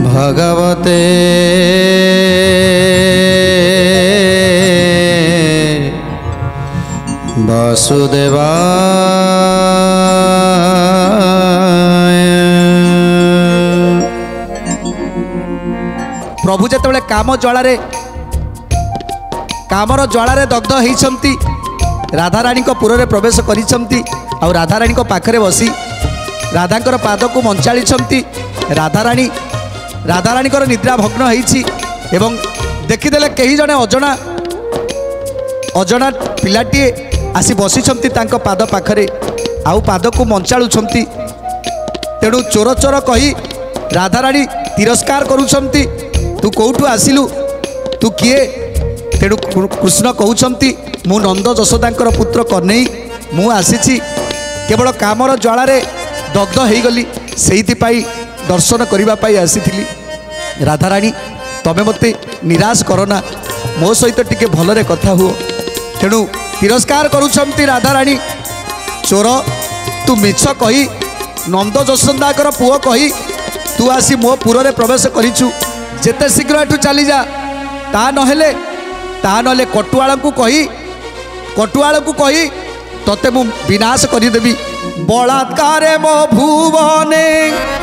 भगवते वासुदेवाय। प्रभु जेतेबेले काम ज्वालार ज्वालार दग्ध होती राधाराणी पुर में प्रवेश करिसंती और राधाराणी पाखरे बसी राधांकर पाद को मंचाली राधाराणी निद्रा भग्न होती एवं देखीदेले कहीं जड़े अजना अजना पिलाटीए आसी बसी पाद पाखरे आउ पाद को मंचालुंट तेणु चोर चोर कही राधाराणी तिरस्कार करुंट तू कौटू आसिलु तू किए तेणु कृष्ण कहते मु नंद यशोदांकर पुत्र कन्हई मु आसी केवल कामर ज्वालार दग्ध हो गली से दर्शन करने आसी राधाराणी तमें मते निराश करना मो सहित टिके भलरे कथा हुओ तेणु तिरस्कार करुछंती राधाराणी चोर तू मिछ कही नंद यशोदांकर पुओ कही तू आसी मो पुर में प्रवेश करिछु जेते शीघ्र एठू चली जा ता नहले कटुआल को कही तते मु विनाश करदेवी बलात्कार मो भुवने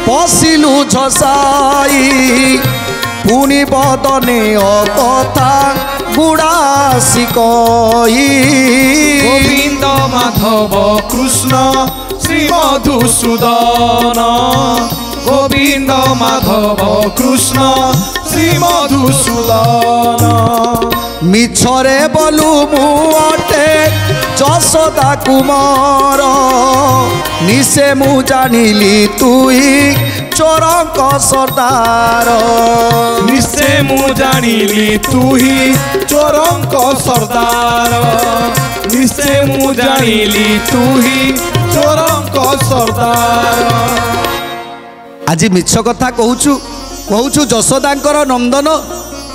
पशिलु झसाई पुनि बदने अकथा गुड़ासी कही गोविंद माधव कृष्ण श्री मधुसूदन गोविंद माधव कृष्ण श्री मधुसूदन मिछरे बोलू मुटे यशोदा कुमार निशे मु जानिली तुई चोरंक सरदार निशे मु जानिली तुही चोरंक सरदार निशे मु जानिली तुही चोरंक सरदार। आज मिछ कथा कहूचु यशोदांकर नंदन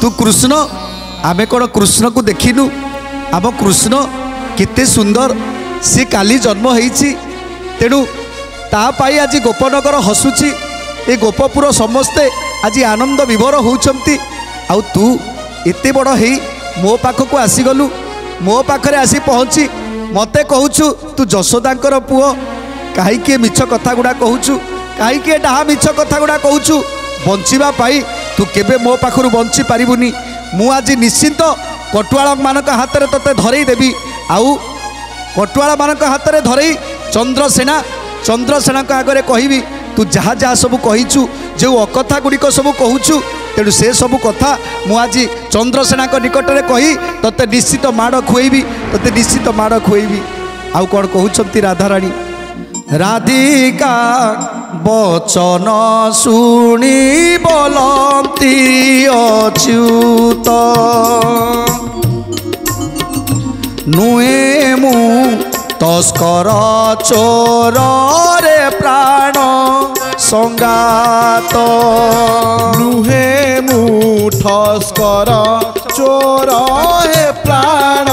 तू कृष्ण आमे कौन कृष्ण को देखिनु आम कृष्ण केते सुंदर सी काली जन्म होईची तेणु तापाई आज गोपनगर हसुची ए गोपपुर समस्ते आज आनंद विभोर होउछंती आउ तू एते बड़ हेई मो पाखक आसीगलु मो पाखरे आसी पहुँची मते कहूचु तू यशोदांकर पुओ काहीके मिछ कथा गुड़ा कहूचु काहीके डाहा मिछ कथा गुड़ा कहूचु बंचिबा पाई तू केबे मो पाखरु बंची पारिबुनी मु आज निश्चिंत कटुआल मानक हाथ में तोते धरई देवी आउ कटुआल मानक हाथ में धरई चंद्रसेना आगे कहबी तू जहाँ जहाँ सब कहीचु जो अकथा गुड़िक सब कहूचु तेणु से सब कथा मु आज चंद्रसेना निकट में कही तोते निश्चित माड़ खुएबी तोते निश्चित माड़ खुएबी आउ कौन कहते राधाराणी राधिका बचन शुणी बोलती अच्युत नुए मु तस्कर चोर रे प्राण संगात नुहे मु ठस्कर चोर हे प्राण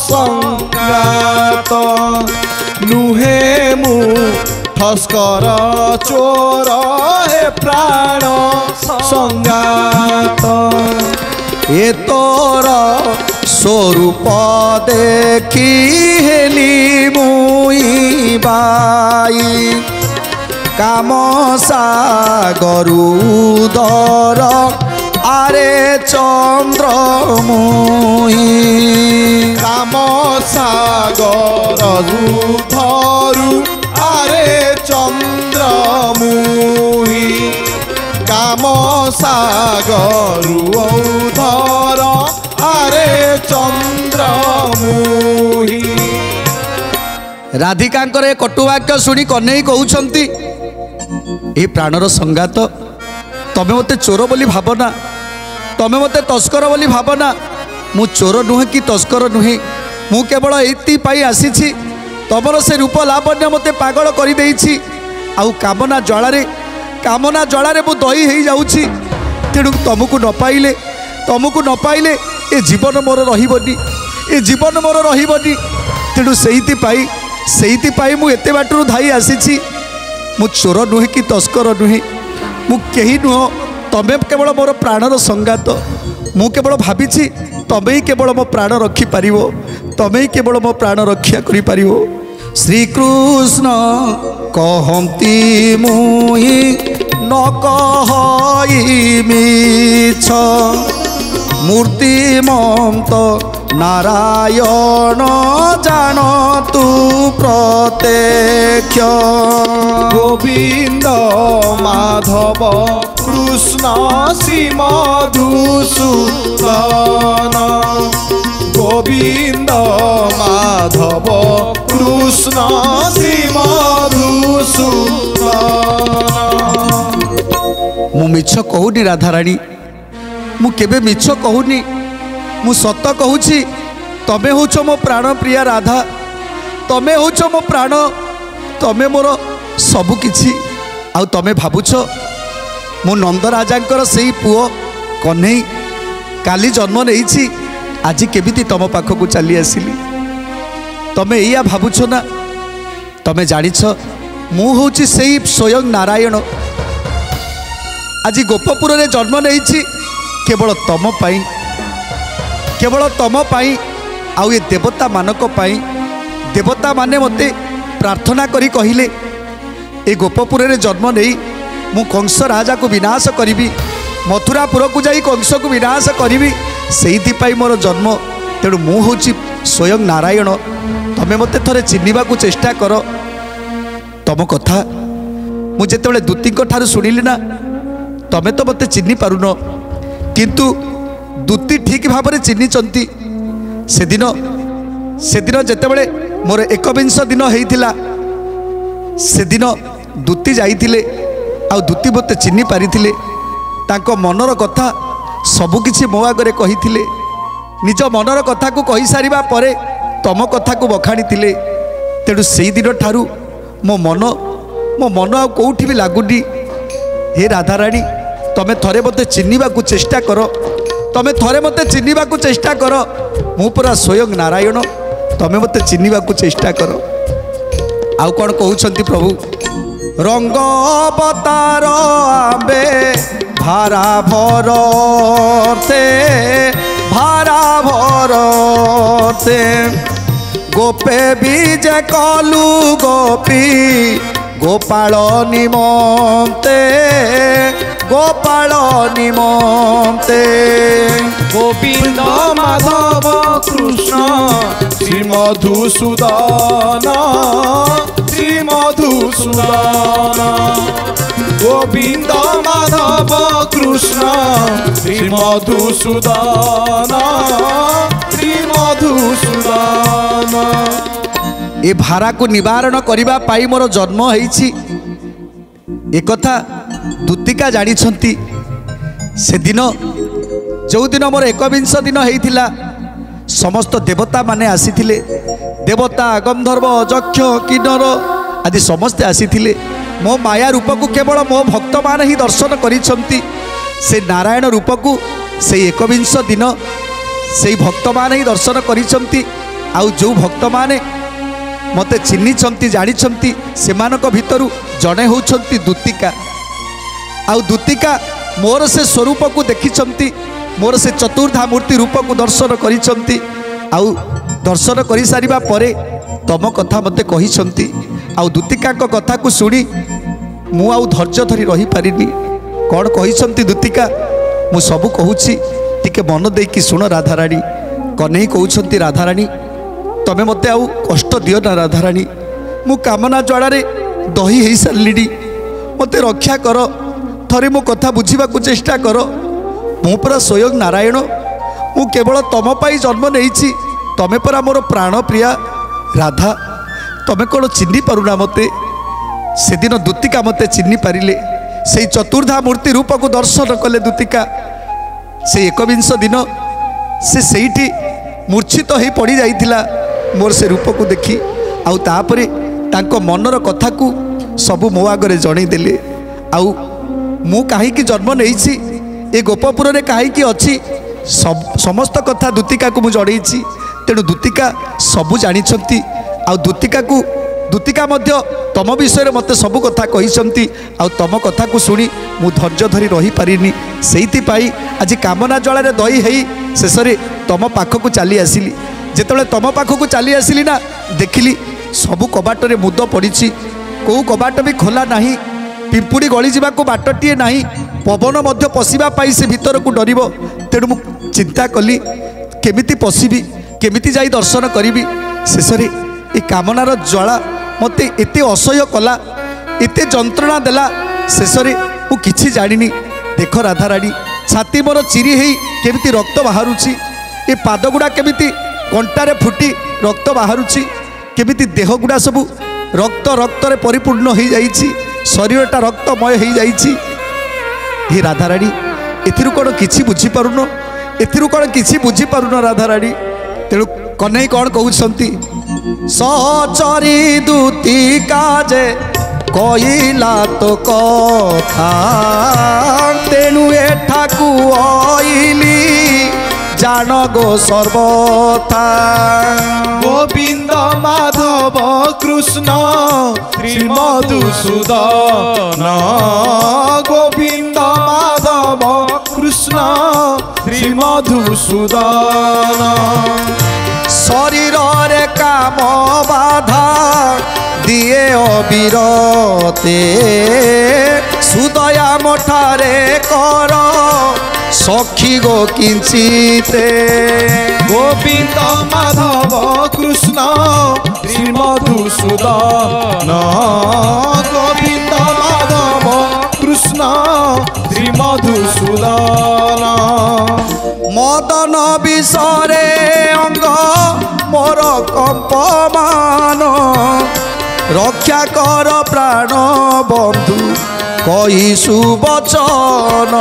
संगात नुहे मु ठस्कर चोर हे प्राण संगात ए तोर स्वरूप देखी हेली मुई बाई काम सागरुदर आरे चंद्र मुई काम सागर धरु आरे चंद्र मुई काम सागरु धर आरे चंद्र मुही। राधिकांकर ए कटुवाक्य शुणी कन्हई कहउछंती ए प्राणर संगात तमे मते चोर बोली भावना तमे मते तस्कर बोली भावना मु चोर नुहे कि तस्कर नुहे मु केवल एति पाई आसीछि तमर से रूप लावण्य मते पागल करि देइछि आउ कामना ज्वालारे मु दही हेई जाउछि तेणु तुमको न पाइले ए जीवन मोर रहिबनी ए जीवन मोर रहिबनी तेणु सेहिति मु एते बाटरू धाई आसीछि मु चोर नुहे कि तस्कर नुहे मु केही नुह ତମେ କେବଳ ମୋର ପ୍ରାଣର ସଂଗାତ। ମୁଁ କେବଳ ଭାବିଛି ତମେ ହିଁ କେବଳ ମୋ ପ୍ରାଣ ରଖିପାରିବ, ତମେ ହିଁ କେବଳ ମୋ ପ୍ରାଣ ରକ୍ଷା କରିପାରିବ। ଶ୍ରୀକୃଷ୍ଣ କହନ୍ତି ମୁଇଁ ନ କହି ମିଛ, ମୂର୍ତ୍ତିମନ୍ତ ନାରାୟଣ ଜାଣତୁ ପ୍ରତ୍ୟକ୍ଷ। গোবিন্দ মাধব কৃষ্ণ শ্রী মধুসূদন, গোবিন্দ মাধব কৃষ্ণ শ্রী মধুসূদন। ମୁଁ ମିଛ କହୁନି ରାଧାରାଣୀ, ମୁଁ କେବେ ମିଛ କହୁନି, ମୁଁ ସତ କହୁଛି। ତମେ ହେଉଛ ମୋ ପ୍ରାଣ ପ୍ରିୟା ରାଧା, ତମେ ହେଉଛ ମୋ ପ୍ରାଣ, ତମେ ମୋର ସବୁକିଛି। ଆଉ ତମେ ଭାବୁଛ ମୁଁ ନନ୍ଦରାଜାଙ୍କର ସେଇ ପୁଅ କହ୍ନେଇ କାଲି ଜନ୍ମ ନେଇଛି, ଆଜି କେମିତି ତମ ପାଖକୁ ଚାଲି ଆସିଲି? ତମେ ଏଇଆ ଭାବୁଛ ନା? ତମେ ଜାଣିଛ ମୁଁ ହେଉଛି ସେଇ ସ୍ୱୟଂ ନାରାୟଣ। ଆଜି ଗୋପପୁରରେ ଜନ୍ମ ନେଇଛି କେବଳ ତମ ପାଇଁ, କେବଳ ତମ ପାଇଁ, ଆଉ ଏ ଦେବତାମାନଙ୍କ ପାଇଁ। ଦେବତାମାନେ ମୋତେ ପ୍ରାର୍ଥନା କରି କହିଲେ ଏ ଗୋପପୁରରେ ଜନ୍ମ ନେଇ ମୁଁ କଂସ ରାଜାକୁ ବିନାଶ କରିବି, ମଥୁରାପୁରକୁ ଯାଇ କଂସକୁ ବିନାଶ କରିବି, ସେଇଥିପାଇଁ ମୋର ଜନ୍ମ। ତେଣୁ ମୁଁ ହେଉଛି ସ୍ୱୟଂ ନାରାୟଣ। ତମେ ମୋତେ ଥରେ ଚିହ୍ନିବାକୁ ଚେଷ୍ଟା କର। ତମ କଥା ମୁଁ ଯେତେବେଳେ ଦୂତୀଙ୍କ ଠାରୁ ଶୁଣିଲି ନା, ତମେ ତ ମୋତେ ଚିହ୍ନି ପାରୁନ, କିନ୍ତୁ ଦୂତୀ ଠିକ୍ ଭାବରେ ଚିହ୍ନିଛନ୍ତି। ସେଦିନ ଯେତେବେଳେ ମୋର 21 ଦିନ ହେଇଥିଲା, ସେଦିନ ଦୂତୀ ଯାଇଥିଲେ, ଆଉ ଦୂତୀ ମୋତେ ଚିହ୍ନି ପାରିଥିଲେ। ତାଙ୍କ ମନର କଥା ସବୁକିଛି ମୋ ଆଗରେ କହିଥିଲେ। ନିଜ ମନର କଥାକୁ କହିସାରିବା ପରେ ତମ କଥାକୁ ବଖାଣିଥିଲେ। ତେଣୁ ସେଇଦିନ ଠାରୁ ମୋ ମନ ଆଉ କେଉଁଠି ବି ଲାଗୁନି। ହେ ରାଧାରାଣୀ, ତମେ ଥରେ ମୋତେ ଚିହ୍ନିବାକୁ ଚେଷ୍ଟା କର, ତମେ ଥରେ ମୋତେ ଚିହ୍ନିବାକୁ ଚେଷ୍ଟା କର। ମୁଁ ପୁରା ସ୍ୱୟଂ ନାରାୟଣ, ତମେ ମୋତେ ଚିହ୍ନିବାକୁ ଚେଷ୍ଟା କର। ଆଉ କ'ଣ କହୁଛନ୍ତି ପ୍ରଭୁ? ରଙ୍ଗ ଅବତାର ଆମ୍ବେ ଭାରା ଭରତେ, ଗୋପେ ବିଜେ କଲୁ ଗୋପୀ ଗୋପାଳ ନିମନ୍ତେ, গোপাল নিমন্তে। গোবিন্দ মাধব কৃষ্ণ শ্রী মধুসূদন, শ্রী মধুসূদন। গোবিন্দ মাধব কৃষ্ণ শ্রী মধুসূদন, শ্রী মধুসূদন। এ ভারাକୁ নিবারণ করিবা পাই মোর জন্ম হইছি, একথা দূতিকা জানিছন্তি। সেদিন যেদিন মোর 21 দিন হয়েছিল, সমস্ত দেবতা মানে আসিলে, দেবতা গন্ধর্ব যক্ষ কিন্নর আদি সমস্তে আসিলে। মো মায়া রূপকু কেবল মো ভক্ত মানে হি দর্শন করিছন্তি। সে নারায়ণ রূপকু সেই 21 দিন সেই ভক্ত মানে হি দর্শন করিছন্তি। আউ যে ভক্ত মানে মতে চিহ্নিছন্তি জানিছন্তি, সেমানক ভিতরু জনে হউছন্তি দূতিকা। আউ দূতিকা মোর সে স্বরূপকু দেখিছন্তি, মোর সে চতুর্ধা মূর্তি রূপকু দর্শন করিছন্তি। আউ দর্শন করে সারিবা পরে তম কথা মতে কহিছন্তি। আউ দূতিকাଙ୍କ কথাକୁ শুনি মু আউ ধৈর্য ধরি রহি পারিনি। কোন কহিছন্তি দূতিকা মু সবু কহুছি, টিকে মন দেইকি শুণ রাধারানী। কনেই কହୁছন্তি রাধারানী, তমে মতে আউ কষ্ট দিও না রাধারানী, মু কামনা জ্বালারে দহি হই সারিলিনি, মতে রক্ষা কর, থরে মো কথা বুঝিবাকু চেষ্টা কর। মু পরা স্বয়ং নারায়ণ, মু কেবল তম পাই জন্ম নেইছি। তমে পরা মোর প্রাণ প্রিয়া রাধা, তমে কোন চিহ্নি পারুনা মতে। সেদিন দূতিকা মতে চিহ্নি পারিলে, সেই চতুর্ধা মূর্তি রূপকু দর্শন কলে দূতিকা। সেই 21 দিন সে সেইটি মূর্ছিত হয়ে পড়ি যাইতিলা মোর সে রূপকু দেখি। আউ তাপরে তাঙ্ক মনর কথাকু সবু মো আগরে জଣାଇ দেলে। আউ মু কাহিকি জন্ম নেইছি, এ গোপপুরে কাহিকি অছি, সমস্ত কথা দূতিকাকু মু জଣାইছি। তেণু দূতিকা সবু জানিছন্তি। আউ দূতিকা মধ্য तुम विषय मत सब कथा कही तुम कथा को शुणी मु धैर्य धरी रही पारिनी से आज कामना ज्वाल दही है शेष में तुम पाखक चली आसिली जिते तुम पाखक चली आसिली ना देखिली सबू कबाटे मुद पड़ी कौ कबाट भी खोला ना पिंपुड़ी गली जावाक बाटटे ना पवन मध्य पशिवाई से भीतर को डर तेणु मु चिंता कली केमिति पशिबी केमिति जाई दर्शन करी शेष में ये कामनार ज्वाला मते एते असह्य कला एते जंत्रणा देला शेष में मु किछि जानिनी देख राधाराणी छाती मोर चिरी हेई केमिति रक्त बाहरुछि ए पाद गुड़ा केमिति कंटारे फुटी रक्त बाहरुछि केमिति देह गुड़ा सबू रक्त रक्तरे परिपूर्ण हो जाइछि शरीरटा रक्तमय हो जाइछि हे राधाराणी एथिरु कौन किछि बुझी पारुनो एथिरु कौन किछि बुझी पारुनो राधाराणी तेणु कन्हई कौन कहउछंती सहचरी दूती काजे कइला तो कथा तेणु एठाकू आइली जान गो सर्वथा गोविंद माधव कृष्ण श्री मधुसूदन गोविंद माधव कृष्ण श्री मधुसूदन शरीर रे काम बाधा दिए अविरते सुदया मठारे कर सखी गो किंचिते गोविंद माधव कृष्ण श्री मधुसूदन गोविंद माधव कृष्ण श्री मधुसूदन मदन विषरे अंग मोर कंपमान रक्षा कर प्राण बंधु कही सुबचन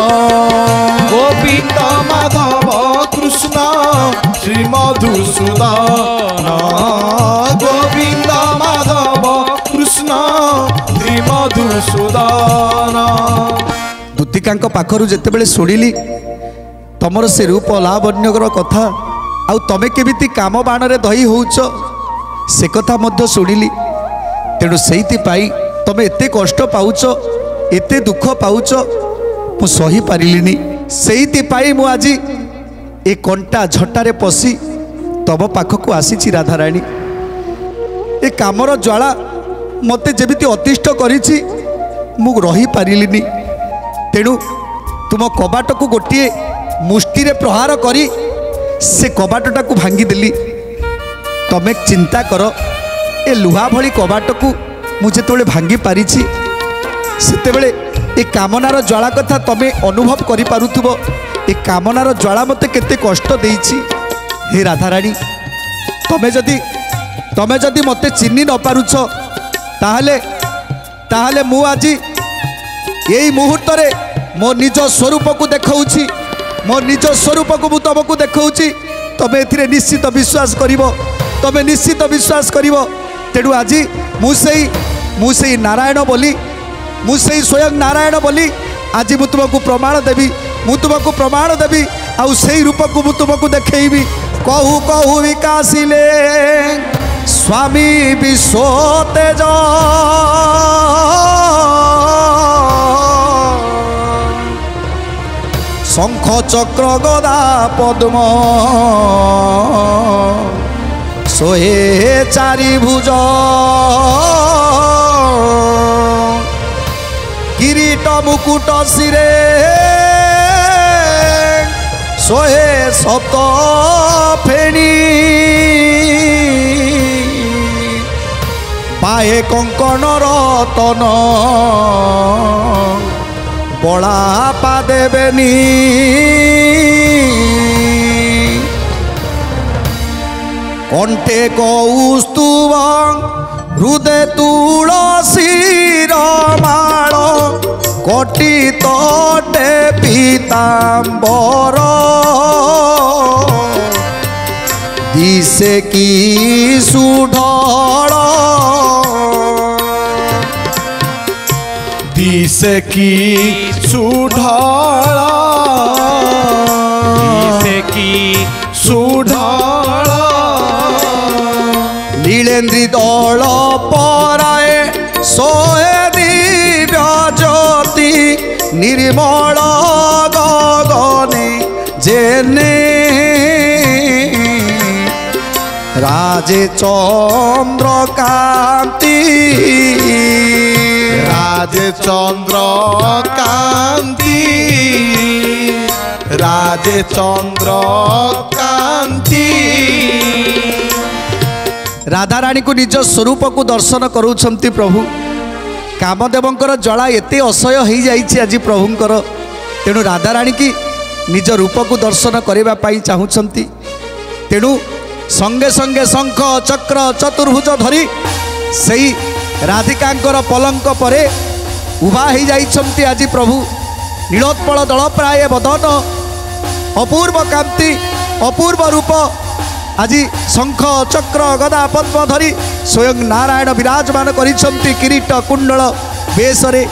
गोविंद माधव कृष्ण श्री मधुसूदन गोविंद माधव कृष्ण श्री मधुसूदन दूतिका पाखर जितेबले शुणिली तमर से रूप लावण्यर कथा आउ तमे केमिति काम बाण रे दही होउछ से कथा मध्य शुणिली तेणु सेइथिपाई तमे एते कष्ट पाउछ एते दुख पाउछ मु सही पारिलिनी सेइथिपाई मु आजी ए कंटा झटारे पसी तब पाखक आसीछि राधाराणी ए कामर ज्वाला मते जेमिति अतिष्ठ करिछि मु रही पारिलिनी तेणु तुम कबाट को गोटे मुष्टि रे प्रहार करी से कबाटटा को भांगीदेली तमें चिंता कर ए लुहा भली कबाट को मुझे तो भांगी पारी सेतेबेले ए कामनार ज्वाला कथा तमें अनुभव करि पारुथुबो ए कामनार ज्वाला मते केते कष्ट देइछि हे राधाराणी तमें जदि मते चिन्नी न पारुछ ताहले मु आजी यही मुहूर्त रे मो निज स्वरूप को देखाउछि मो निज स्वरूप को मु तुमको देखाउछि तबे एथिरे निश्चित विश्वास करिवो तबे निश्चित विश्वास करिवो तेणु आज मुझे नारायण बोली मुझे स्वयं नारायण बोली आज मु तुमको प्रमाण देवी मु तुमको प्रमाण देवी आउ से रूप को मु तुमको देखैबी कहू कहू विकासिले स्वामी विश्व तेज शंख चक्र गदा पद्म सोहे चारि भुज किरीट मुकुट शिरे सोहे सप्त फेणी पाए कंकण रतन बड़ा पा देवेनी कंठे कौस्तुभ हृदय तुलसीर माल कोटि तटे पीतांबर दिसे की सुढळ दिसे की सुढळ दिसे की सुढळ नीलेन्द्री दल पराए निर्मल गगने जेने राजे चंद्र कांति राजे चंद्र कांति राजे चंद्र कांति राधाराणी को निज स्वरूप को दर्शन करूछंती प्रभु कामदेवंकर ज्वाला एते असह्य हो जाइए आज प्रभुंकर तेणु राधाराणी की निज रूप को दर्शन करने चाहूँगी तेणु संगे संगे शंख चक्र चतुर्भुज धरी सही राधिकांकर पलंक परे उभा हो जाइछंती आज प्रभु नीलोत्पल दल प्राय बदन अपूर्व कांति अपूर्व रूप आज शंख चक्र गदा पद्म धरी स्वयं नारायण विराजमान करिछंती किरीट कुंडल वेशरे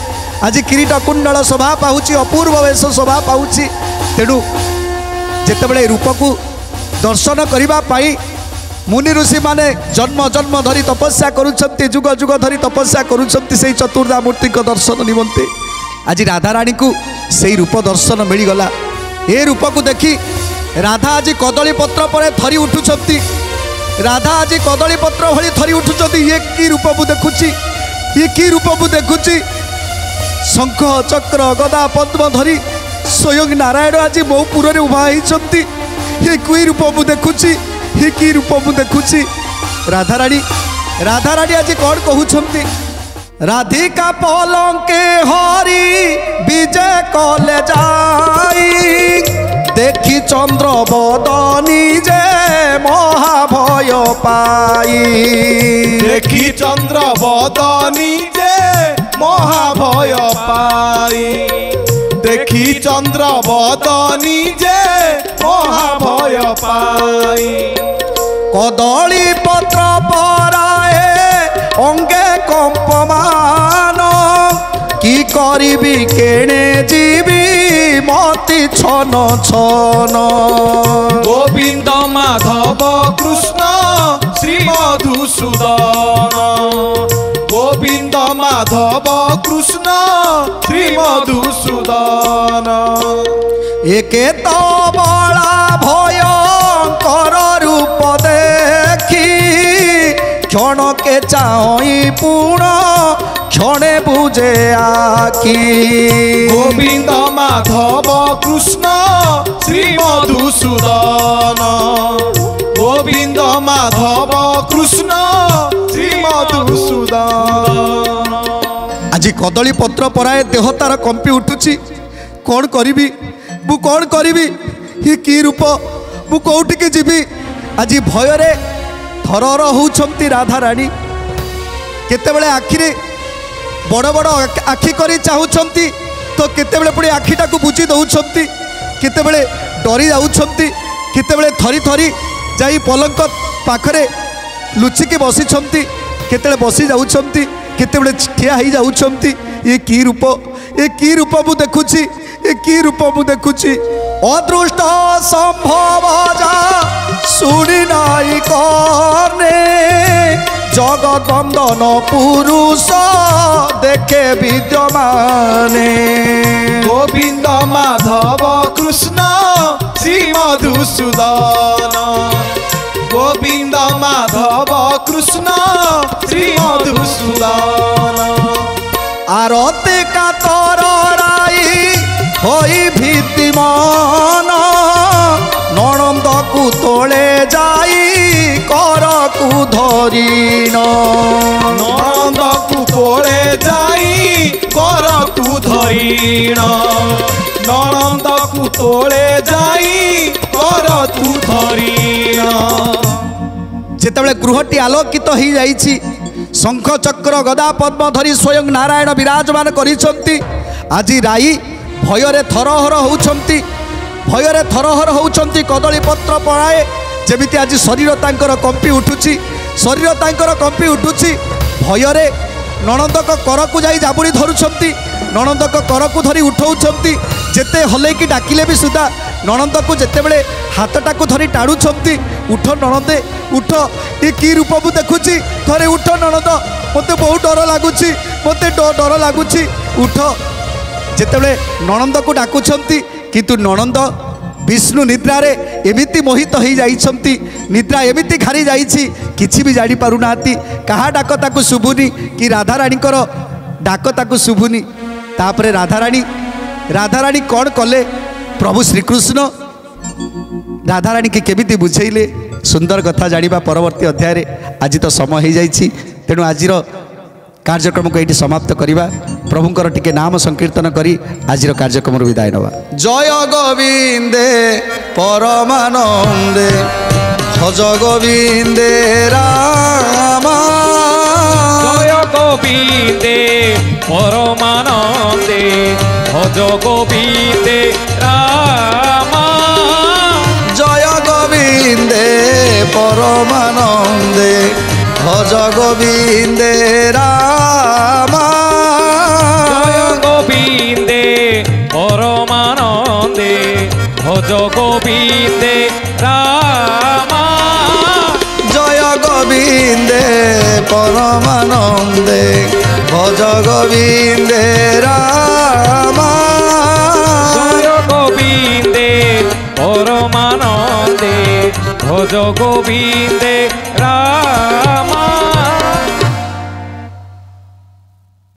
आज किरीट कुंडल शोभा पाउछि अपूर्व वेश शोभा पाउछि तेणु जेतेबेले रूप को दर्शन करिबा पाई मुनि ऋषि माने जन्म जन्म धरी तपस्या करुछंती जुग जुग धरी तपस्या करुछंती से चतुर्धा मूर्ति को दर्शन निमंते आज राधाराणी को से रूप दर्शन मिलगला ए रूप को देखी राधा आज कदली पत्र पर थरी उठुछंती राधा आज कदली पत्र भली थरी उठुछंती ये की रूप मु देखुची ये की रूप मु देखुची शंख चक्र गदा पद्म धरी स्वयं नारायण आज मो पुरे उभा होइछंती ये कोई रूप मु देखुची ये की रूप मु देखुची राधाराणी आज कौन कहउछंती राधिका पलंके हरि विजय कले जाई देखी चंद्र बदनी जे महाभय पाई देखी चंद्र बदनी जे महाभय पाई देखी चंद्र बदनी जे महाभय पाई कदली पत्र पराए अंगे कंपमान की करिबी केणे जीवी मति छन छन गोविंद माधव कृष्ण श्री मधुसूदन गोविंद माधव कृष्ण श्री मधुसूदन एके तो बड़ा भयंकर रूप देखी क्षण के चाई पूर्ण क्षणे बुझे आखी गोविंद माधव कृष्ण श्री मधुसूदन गोविंद माधव कृष्ण श्री मधुसूदन आज कदली पत्र पराए देह तार कंपी उठुची कौन करिबी मु कौन करिबी ये की रूप मु कोउठी के जीवी आज भयरे थरर होउछंती राधाराणी केतेबेले आखिरे बड़ बड़ आखि करी चाहूछंती तो केतेबेले पुणी आखिटा को बुझी दउछंती केतेबेले डरी जाउछंती केतेबेले थरी थरी जाई पलंक पाखरे लुचिकी बसिछंती केतेबेले बसी जाउछंती केतेबेले ठिया होई जाउछंती ये की रूप मु देखुची ये की रूप मु देखुची अदृष्ट संभव जा सुनी नाई कने जगत बंदन पुरुष देखे विद्यमाने गोविंद माधव कृष्ण श्री मधुसूदन गोविंद माधव कृष्ण श्री मधुसूदन आरती का तराई होई भीतिमान नणंद को तोले जाई कर को धरीन नंद को तोले जाई कर तू धरीण नंद को तोले जाई कर तू धरीण जेतेबेले गृहटी आलोकित हो जाइछि शंख चक्र गदा पद्म धरी स्वयं नारायण विराजमान करिसंती आज राई भୟରେ थरहर होउछंती भୟରେ थरहर होउछंती कदली पत्र पराए जेमिति आज शरीर तांकर कंपी उठुची शरीर तांकर कंपी उठुची भୟରେ नणंदक कर को जाई जाबुड़ी धरुछंती नणंदक कर को धरी उठाउछंती जेते हले कि डाकिले भी सुधा नणंद को जेतेबेले हाथटा को धरी टाड़ुछंती उठ नणंदे उठ ये की रूप मु देखुची थरे उठ नणंद मते बहुत डर लागुची मते डर लागुची उठ ଯେତେବେଳେ ନଣନ୍ଦକୁ ଡାକୁଛନ୍ତି କିନ୍ତୁ ନଣନ୍ଦ ବିଷ୍ଣୁ ନିଦ୍ରାରେ ଏମିତି ମୋହିତ ହୋଇଯାଇଛନ୍ତି, ନିଦ୍ରା ଏମିତି ଘାରି ଯାଇଛି କିଛି ବି ଜାଣିପାରୁନାହାନ୍ତି। କାହା ଡାକ ତାକୁ ଶୁଭୁନି କି ରାଧାରାଣୀଙ୍କର ଡାକ ତାକୁ ଶୁଭୁନି। ତାପରେ ରାଧାରାଣୀ କ'ଣ କଲେ? ପ୍ରଭୁ ଶ୍ରୀକୃଷ୍ଣ ରାଧାରାଣୀକି କେମିତି ବୁଝେଇଲେ? ସୁନ୍ଦର କଥା ଜାଣିବା ପରବର୍ତ୍ତୀ ଅଧ୍ୟାୟରେ। ଆଜି ତ ସମୟ ହୋଇଯାଇଛି, ତେଣୁ ଆଜିର କାର୍ଯ୍ୟକ୍ରମକୁ ଏଇଠି ସମାପ୍ତ କରିବା। ପ୍ରଭୁଙ୍କର ଟିକେ ନାମ ସଂକୀର୍ତ୍ତନ କରି ଆଜିର କାର୍ଯ୍ୟକ୍ରମରୁ ବିଦାୟ ନେବା। ଜୟ ଗୋବିନ୍ଦେ ପରମାନନ୍ଦେ ଭଜ ଗୋବିନ୍ଦେ ରାମ। জয় গোবিন্দে পরমানন্দে ভজ গোবিন্দে রাম। জয় গোবিন্দে পরমানন্দে ভজ গোবিন্দে রাম। জয় গোবিন্দে পরমানন্দে ভজ গোবিন্দে রাম। জয় গোবিন্দে পরমানন্দে ভজ গোবিন্দে রাম। জয় গোবিন্দে পরমানন্দে ভজ গোবিন্দে রাম।